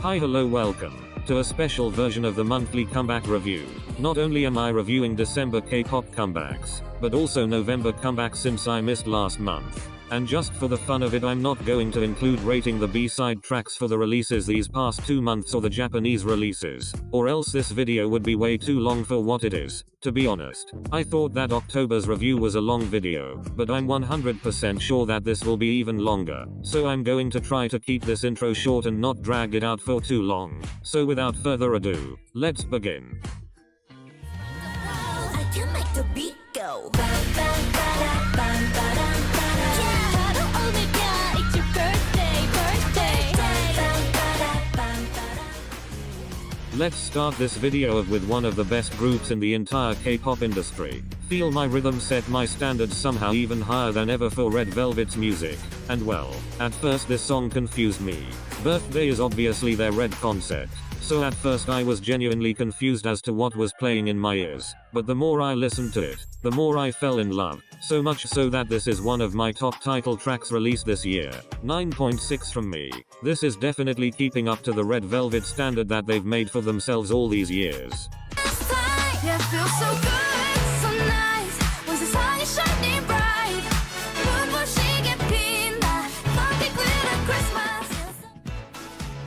Hi, hello, welcome to a special version of the monthly comeback review. Not only am I reviewing December K-pop comebacks, but also November comebacks since I missed last month. And just for the fun of it, I'm not going to include rating the B-side tracks for the releases these past 2 months or the Japanese releases, or else this video would be way too long for what it is. To be honest, I thought that October's review was a long video, but I'm 100% sure that this will be even longer, so I'm going to try to keep this intro short and not drag it out for too long. So without further ado, let's begin. I can make the beat go. Let's start this video with one of the best groups in the entire K-pop industry. Feel my rhythm set my standards somehow even higher than ever for Red Velvet's music. And well, at first this song confused me. Birthday is obviously their Red concept, so at first I was genuinely confused as to what was playing in my ears. But the more I listened to it, the more I fell in love. So much so that this is one of my top title tracks released this year. 9.6 from me. This is definitely keeping up to the Red Velvet standard that they've made for themselves all these years.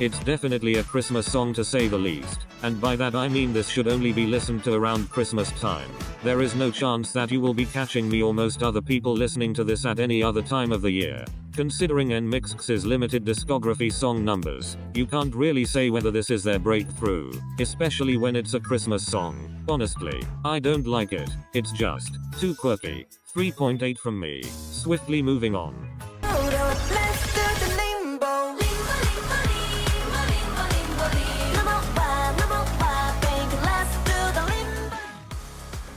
It's definitely a Christmas song to say the least, and by that I mean this should only be listened to around Christmas time. There is no chance that you will be catching me or most other people listening to this at any other time of the year. Considering NMIXX's limited discography song numbers, you can't really say whether this is their breakthrough, especially when it's a Christmas song. Honestly, I don't like it. It's just too quirky. 3.8 from me. Swiftly moving on.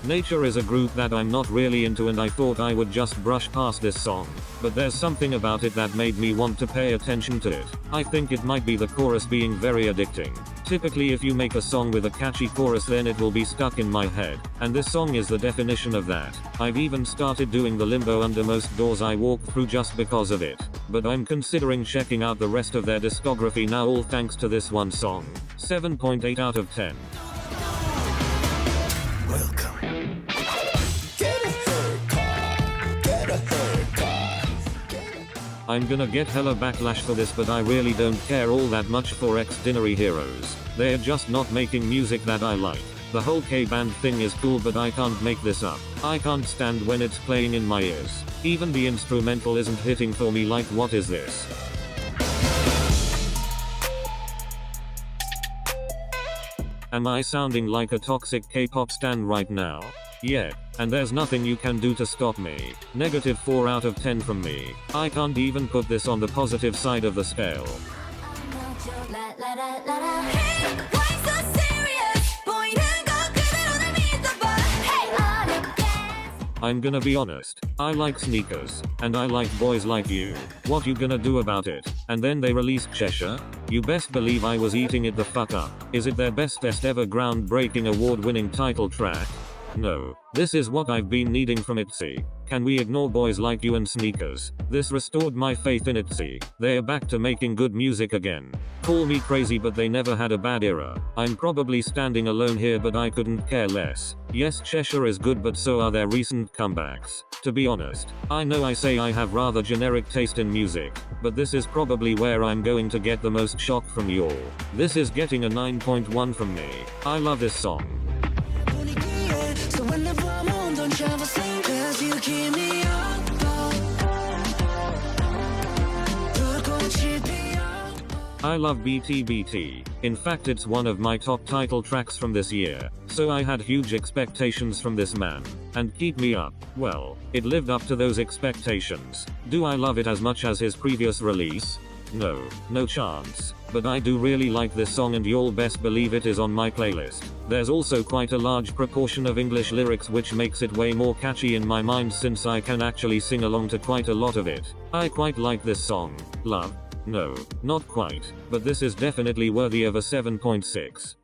Nature is a group that I'm not really into and I thought I would just brush past this song, but there's something about it that made me want to pay attention to it. I think it might be the chorus being very addicting. Typically if you make a song with a catchy chorus then it will be stuck in my head, and this song is the definition of that. I've even started doing the limbo under most doors I walk through just because of it. But I'm considering checking out the rest of their discography now, all thanks to this one song. 7.8 out of 10. Welcome. I'm gonna get hella backlash for this, but I really don't care all that much for ex-Dinnery Heroes. They're just not making music that I like. The whole K-band thing is cool, but I can't make this up. I can't stand when it's playing in my ears. Even the instrumental isn't hitting for me. Like, what is this? Am I sounding like a toxic K-pop stan right now? Yeah, and there's nothing you can do to stop me. -4 out of 10 from me. I can't even put this on the positive side of the scale. I'm gonna be honest, I like sneakers, and I like boys like you. What you gonna do about it? And then they released Cheshire? You best believe I was eating it the fuck up. Is it their bestest ever groundbreaking award-winning title track? No. This is what I've been needing from ITZY. Can we ignore boys like you and sneakers? This restored my faith in ITZY. They're back to making good music again. Call me crazy, but they never had a bad era. I'm probably standing alone here, but I couldn't care less. Yes, Cheshire is good, but so are their recent comebacks. To be honest, I know I say I have rather generic taste in music, but this is probably where I'm going to get the most shock from you all. This is getting a 9.1 from me. I love this song. I love BTBT. In fact, it's one of my top title tracks from this year, so I had huge expectations from this man. And Keep Me Up, well, it lived up to those expectations. Do I love it as much as his previous release? No chance. But I do really like this song, and you'll best believe it is on my playlist. There's also quite a large proportion of English lyrics, which makes it way more catchy in my mind since I can actually sing along to quite a lot of it. I quite like this song. Love? No, not quite. But this is definitely worthy of a 7.6.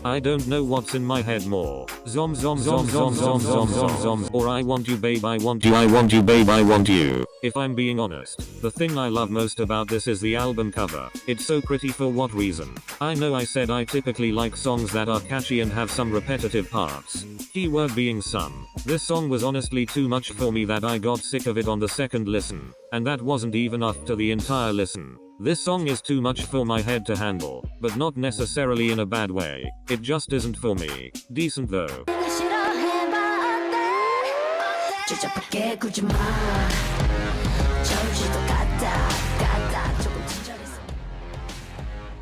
I don't know what's in my head more. Zom zom zom zom zom zom zom zom, or I want you babe, I want you, I want you babe, I want you. If I'm being honest, the thing I love most about this is the album cover. It's so pretty. For what reason? I know I said I typically like songs that are catchy and have some repetitive parts. Keyword being some. This song was honestly too much for me that I got sick of it on the second listen. And that wasn't even after the entire listen. This song is too much for my head to handle, but not necessarily in a bad way. It just isn't for me. Decent though.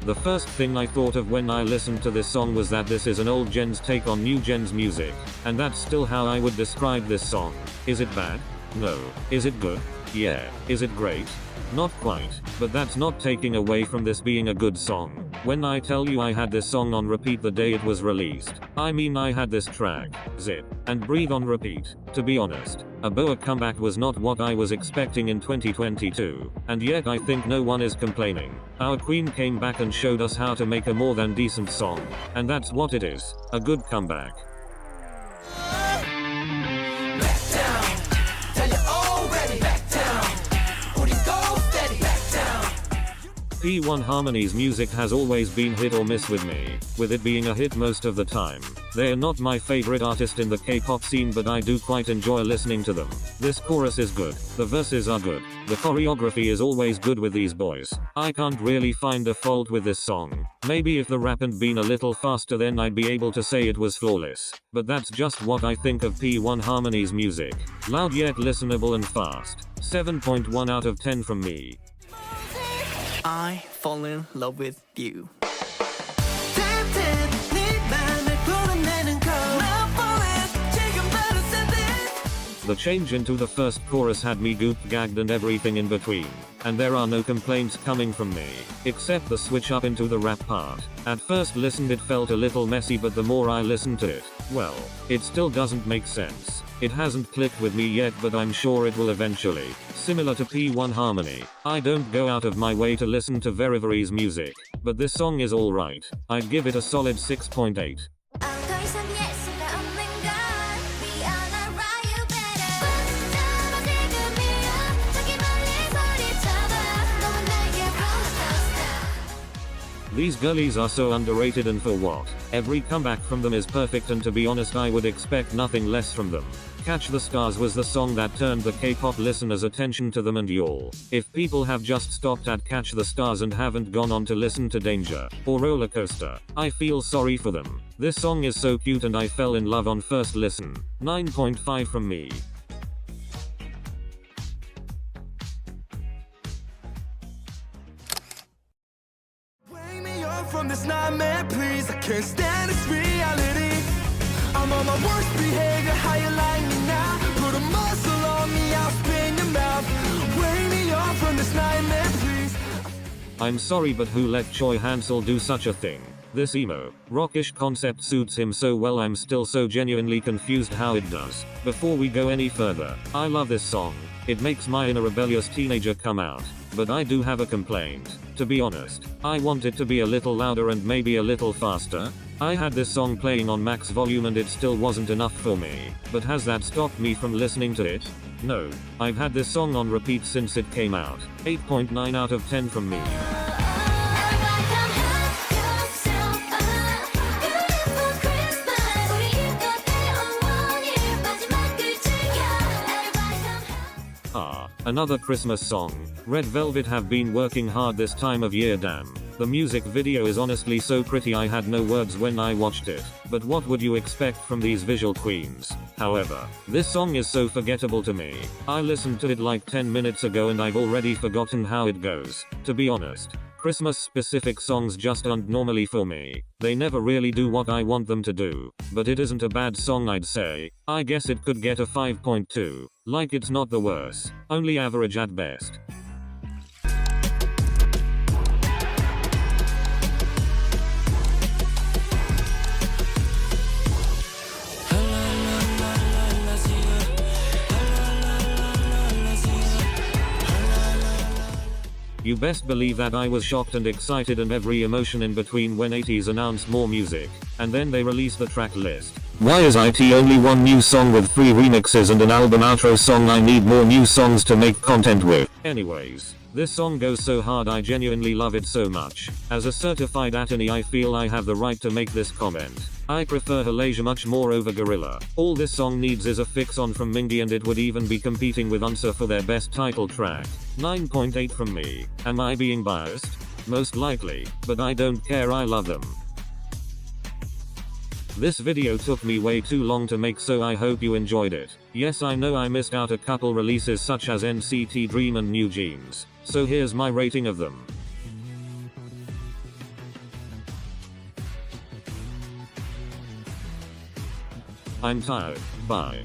The first thing I thought of when I listened to this song was that this is an old gen's take on new gen's music, and that's still how I would describe this song. Is it bad? No. Is it good? Yeah. Is it great? Not quite, but that's not taking away from this being a good song. When I tell you I had this song on repeat the day it was released, I mean I had this track, Zip, and Breathe on repeat. To be honest, a BoA comeback was not what I was expecting in 2022, and yet I think no one is complaining. Our queen came back and showed us how to make a more than decent song, and that's what it is, a good comeback. P1 Harmony's music has always been hit or miss with me, with it being a hit most of the time. They're not my favorite artist in the K-pop scene, but I do quite enjoy listening to them. This chorus is good, the verses are good, the choreography is always good with these boys. I can't really find a fault with this song. Maybe if the rap had been a little faster then I'd be able to say it was flawless. But that's just what I think of P1 Harmony's music. Loud yet listenable and fast. 7.1 out of 10 from me. I fall in love with you. The change into the first chorus had me goop-gagged and everything in between. And there are no complaints coming from me, except the switch up into the rap part. At first listen it felt a little messy, but the more I listened to it, well, it still doesn't make sense. It hasn't clicked with me yet, but I'm sure it will eventually. Similar to P1 Harmony, I don't go out of my way to listen to Verivery's music, but this song is alright. I'd give it a solid 6.8. These girlies are so underrated, and for what? Every comeback from them is perfect, and to be honest I would expect nothing less from them. Catch the Stars was the song that turned the K-pop listeners' attention to them and y'all. If people have just stopped at Catch the Stars and haven't gone on to listen to Danger or Roller Coaster, I feel sorry for them. This song is so cute and I fell in love on first listen. 9.5 from me. From this nightmare, please, I can't stand this reality. I'm on my worst behavior, how you like me now? Put a muscle on me, I'll spin your mouth. Wake me up from this nightmare, please. I'm sorry, but who let Choi Hansel do such a thing? This emo, rockish concept suits him so well. I'm still so genuinely confused how it does. Before we go any further, I love this song. It makes my inner rebellious teenager come out. But I do have a complaint. To be honest, I want it to be a little louder and maybe a little faster. I had this song playing on max volume and it still wasn't enough for me. But has that stopped me from listening to it? No. I've had this song on repeat since it came out. 8.9 out of 10 from me. Another Christmas song. Red Velvet have been working hard this time of year, damn. The music video is honestly so pretty I had no words when I watched it. But what would you expect from these visual queens? However, this song is so forgettable to me. I listened to it like 10 minutes ago and I've already forgotten how it goes. To be honest, Christmas specific songs just aren't normally for me. They never really do what I want them to do. But it isn't a bad song, I'd say. I guess it could get a 5.2. Like, it's not the worst. Only average at best. You You best believe that I was shocked and excited and every emotion in between when 80s announced more music, and then they released the track list. Why is IT only one new song with 3 remixes and an album outro song? I need more new songs to make content with. Anyways, this song goes so hard, I genuinely love it so much. As a certified attorney, I feel I have the right to make this comment. I prefer Halasia much more over Gorilla. All this song needs is a fix on from Mingy and it would even be competing with Unsa for their best title track. 9.8 from me. Am I being biased? Most likely, but I don't care, I love them. This video took me way too long to make, so I hope you enjoyed it. Yes, I know I missed out a couple releases such as NCT Dream and New Jeans. So here's my rating of them. I'm tired. Bye.